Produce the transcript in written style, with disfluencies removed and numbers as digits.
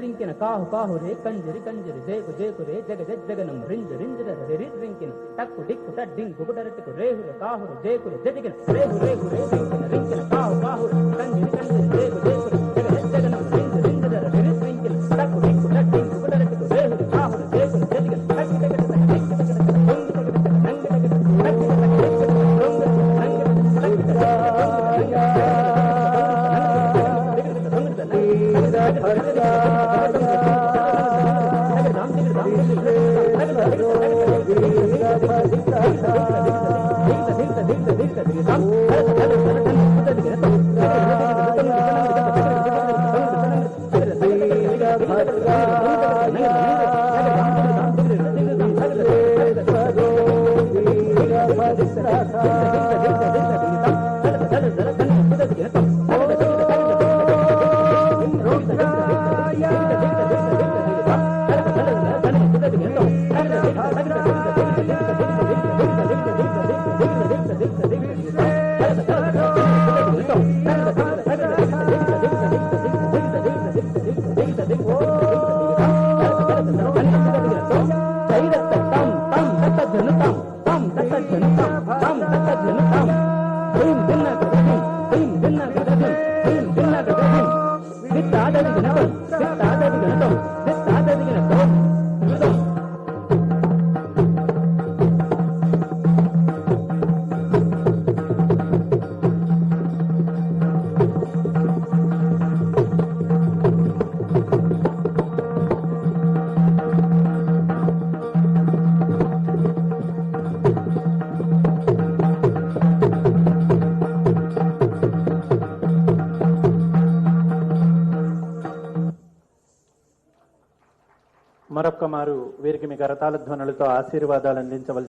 రింకిన కాహు కాహు రే కంజరి కంజరి జేకు జేకు రే జగ జగనం రింజ రింజ రి రింకిన టక్కు డిక్కు టడ్డింకు గుడరటికు రేహుర కాహుర జేకుర జటికిన రేహు రేహు రే రింకిన కాహు కాహు కంజరి కంజరి జేకు జేకు జగ జగనం రింజ రింజ రి రింకిన టక్కు డిక్కు టడ్డింకు గుడరటికు రేహుర కాహుర జేకుర జటికిన టక్కు టక్కు మరొక్క మారు వీరికి మీ కరతాళ ధ్వనులతో ఆశీర్వాదాలు అందించవలసి